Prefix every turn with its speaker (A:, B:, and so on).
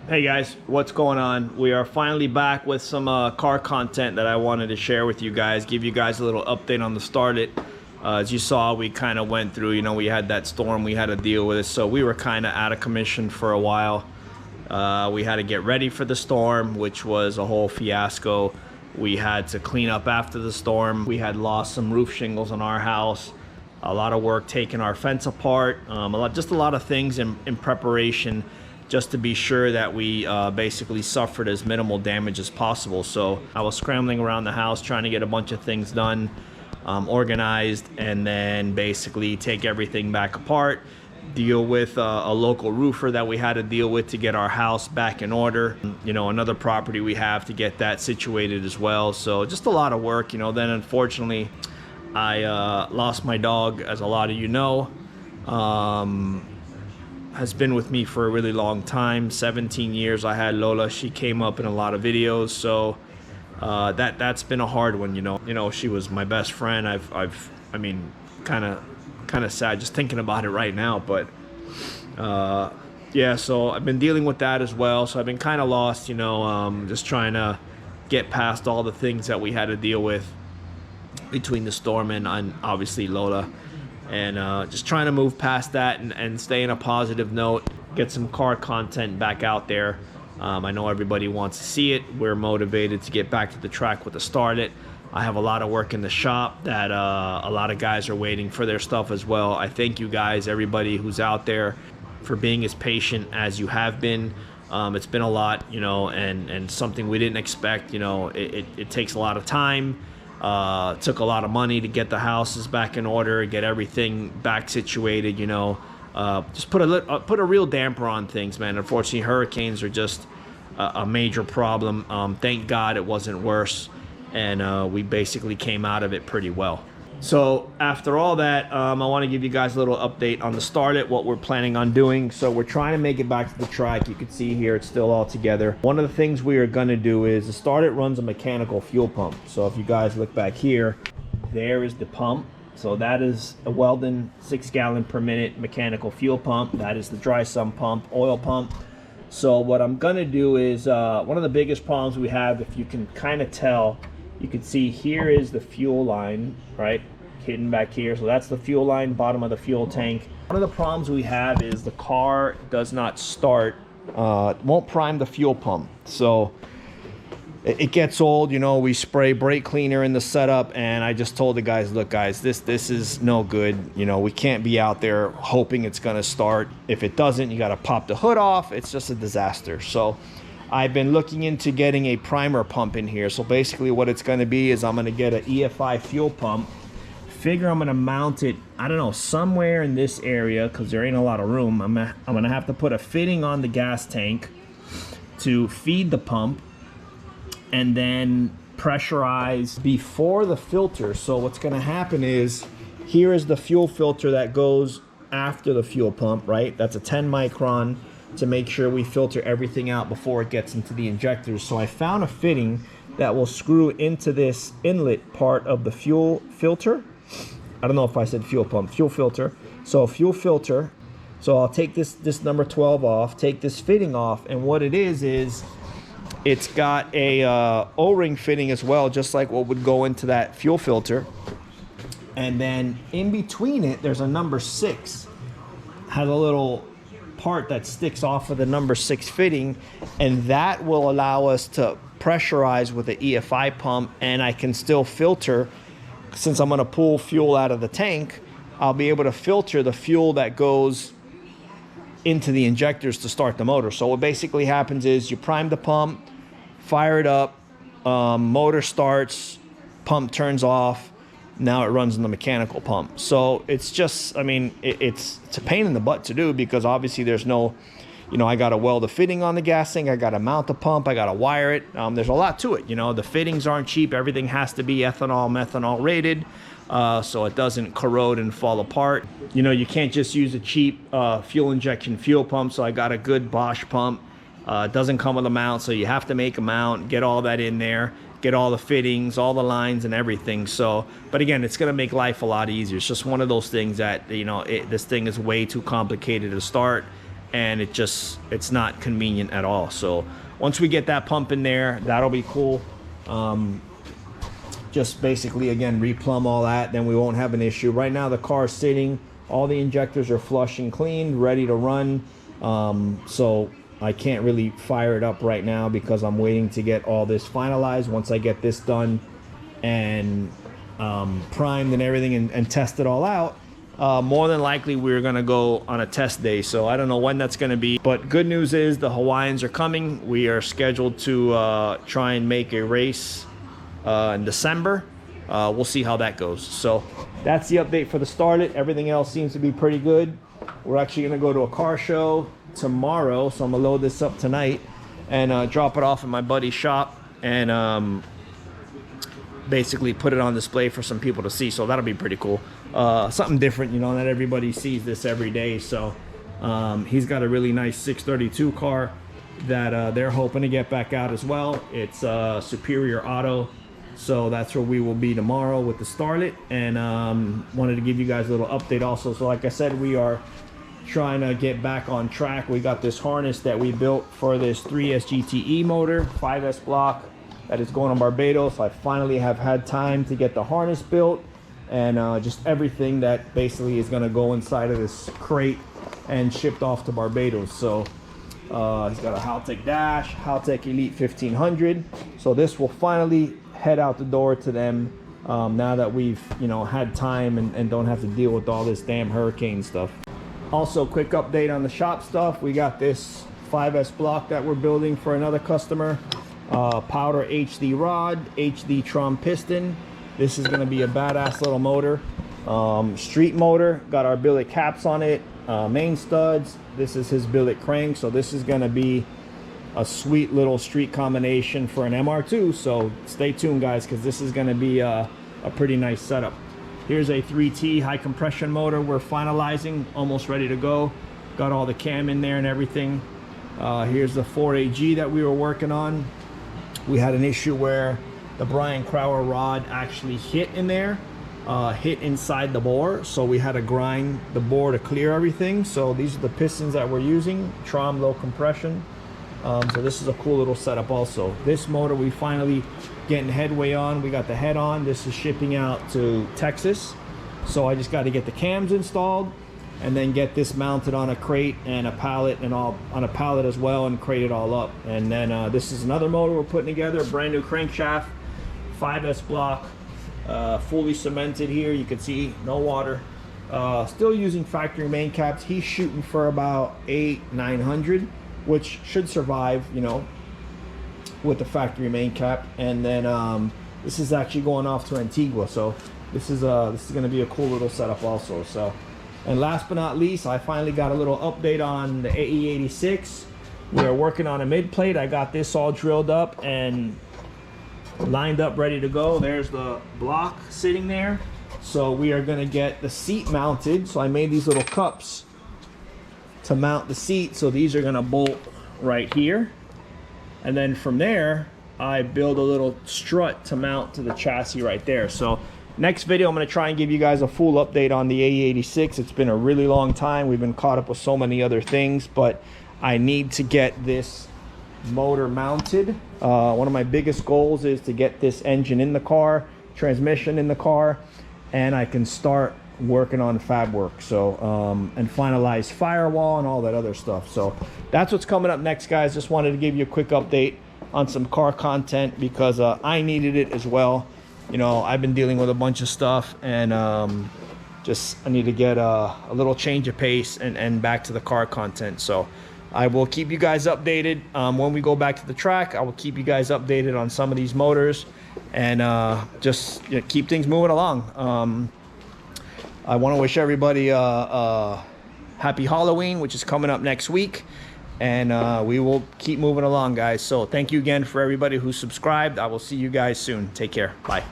A: Hey guys, what's going on? We are finally back with some car content that I wanted to share with you guys, give you guys a little update on the Starlet. As you saw, we kind of went through, we had that storm we had to deal with, so we were kind of out of commission for a while. We had to get ready for the storm, which was a whole fiasco. We had to clean up after the storm. We had lost some roof shingles on our house. A lot of work taking our fence apart, just a lot of things in preparation, just to be sure that we basically suffered as minimal damage as possible. So I was scrambling around the house trying to get a bunch of things done, organized, and then basically take everything back apart, deal with a local roofer that we had to deal with to get our house back in order. Another property we have to get that situated as well. So just a lot of work. Then unfortunately, I lost my dog, as a lot of you know. Has been with me for a really long time, 17 years. I had Lola. She came up in a lot of videos, so that's been a hard one. She was my best friend. I mean, kind of sad just thinking about it right now, but yeah, so I've been dealing with that as well. So I've been kind of lost, just trying to get past all the things that we had to deal with between the storm and obviously Lola. And just trying to move past that and stay in a positive note, get some car content back out there. I know everybody wants to see it. We're motivated to get back to the track with the Starlet. I have a lot of work in the shop that a lot of guys are waiting for their stuff as well. I thank you guys, everybody who's out there, for being as patient as you have been. It's been a lot, and something we didn't expect. It takes a lot of time. Took a lot of money to get the houses back in order, get everything back situated. Just put a real damper on things, man. Unfortunately, hurricanes are just a major problem. Thank God it wasn't worse, and we basically came out of it pretty well. So after all that, I want to give you guys a little update on the Starlet, what we're planning on doing. So we're trying to make it back to the track. You can see here it's still all together. One of the things we are going to do is the Starlet runs a mechanical fuel pump. So if you guys look back here, there is the pump. So that is a Weldon 6 gallon per minute mechanical fuel pump. That is the dry sump pump, oil pump. So what I'm going to do is one of the biggest problems we have, if you can kind of tell, you can see here is the fuel line, right? Hidden back here. So that's the fuel line, bottom of the fuel tank. One of the problems we have is the car does not start, won't prime the fuel pump. So it gets old, we spray brake cleaner in the setup, and I just told the guys, look guys, this is no good. We can't be out there hoping it's gonna start. If it doesn't, you gotta pop the hood off. It's just a disaster. So I've been looking into getting a primer pump in here. So basically what it's going to be is I'm going to get an EFI fuel pump. Figure I'm going to mount it, I don't know, somewhere in this area, because there ain't a lot of room. I'm going to have to put a fitting on the gas tank to feed the pump and then pressurize before the filter. So what's going to happen is, here is the fuel filter that goes after the fuel pump, right? That's a 10 micron. To make sure we filter everything out before it gets into the injectors. So I found a fitting that will screw into this inlet part of the fuel filter. I don't know if I said fuel pump, fuel filter. So fuel filter. So I'll take this number 12 off, take this fitting off, and what it is it's got a O-ring fitting as well, just like what would go into that fuel filter. And then in between it, there's a number 6. Has a little part that sticks off of the number 6 fitting, and that will allow us to pressurize with the EFI pump, and I can still filter. Since I'm going to pull fuel out of the tank, I'll be able to filter the fuel that goes into the injectors to start the motor. So what basically happens is you prime the pump, fire it up, motor starts, pump turns off. Now it runs in the mechanical pump. So it's just, I mean, it's a pain in the butt to do, because obviously there's no, I got to weld a fitting on the gas tank, I got to mount the pump, I got to wire it. There's a lot to it. The fittings aren't cheap. Everything has to be ethanol, methanol rated, so it doesn't corrode and fall apart. You can't just use a cheap fuel injection fuel pump. So I got a good Bosch pump. It doesn't come with a mount, so you have to make a mount, get all that in there, get all the fittings, all the lines and everything. So, but again, it's going to make life a lot easier. It's just one of those things that, this thing is way too complicated to start. and it's not convenient at all. So once we get that pump in there, that'll be cool. Just basically, again, replumb all that, then we won't have an issue. Right now the car is sitting, all the injectors are flush and cleaned, ready to run. So I can't really fire it up right now because I'm waiting to get all this finalized. Once I get this done and primed and everything and test it all out, more than likely we're gonna go on a test day. So I don't know when that's gonna be, but good news is the Hawaiians are coming. We are scheduled to try and make a race in December. We'll see how that goes. So that's the update for the Starlet. Everything else seems to be pretty good. We're actually gonna go to a car show tomorrow, so I'm gonna load this up tonight and drop it off in my buddy's shop and basically put it on display for some people to see. So that'll be pretty cool. Something different, you know, not everybody sees this every day. So he's got a really nice 632 car that they're hoping to get back out as well. It's Superior Auto. So that's where we will be tomorrow with the Starlet, and wanted to give you guys a little update also. So like I said, we are trying to get back on track. We got this harness that we built for this 3S GTE motor, 5S block, that is going on Barbados. I finally have had time to get the harness built and just everything that basically is going to go inside of this crate and shipped off to Barbados. So he's got a Haltech dash, Haltech Elite 1500. So this will finally head out the door to them now that we've, you know, had time and don't have to deal with all this damn hurricane stuff. Also, quick update on the shop stuff. We got this 5S block that we're building for another customer. Powder HD rod, HD Trom piston. This is going to be a badass little motor. Street motor, got our billet caps on it, main studs. This is his billet crank, so this is going to be a sweet little street combination for an MR2. So stay tuned, guys, because this is going to be a pretty nice setup. Here's a 3T high compression motor we're finalizing, almost ready to go. Got all the cam in there and everything. Here's the 4AG that we were working on. We had an issue where the Brian Crower rod actually hit in there, hit inside the bore, so we had to grind the bore to clear everything. So these are the pistons that we're using, Trom low compression. So this is a cool little setup also. This motor we finally getting headway on. We got the head on. This is shipping out to Texas. So I just got to get the cams installed and then get this mounted on a crate and a pallet and all on a pallet as well and crate it all up. And then this is another motor we're putting together, a brand new crankshaft, 5S block, fully cemented here. You can see no water. Still using factory main caps. He's shooting for about 800-900, which should survive, you know, with the factory main cap. And then this is actually going off to Antigua, so this is going to be a cool little setup also. So, and last but not least, I finally got a little update on the AE86. We are working on a mid plate. I got this all drilled up and lined up, ready to go. There's the block sitting there. So we are going to get the seat mounted. So I made these little cups to mount the seat. So these are going to bolt right here. And then from there, I build a little strut to mount to the chassis right there. So next video, I'm going to try and give you guys a full update on the AE86. It's been a really long time. We've been caught up with so many other things, but I need to get this motor mounted. One of my biggest goals is to get this engine in the car, transmission in the car, and I can start working on fab work. So and finalize firewall and all that other stuff. So that's what's coming up next, guys. Just wanted to give you a quick update on some car content because I needed it as well. You know, I've been dealing with a bunch of stuff, and just I need to get a little change of pace and back to the car content. So I will keep you guys updated when we go back to the track. I will keep you guys updated on some of these motors and just, you know, keep things moving along. I want to wish everybody happy Halloween, which is coming up next week. And we will keep moving along, guys. So thank you again for everybody who subscribed. I will see you guys soon. Take care. Bye.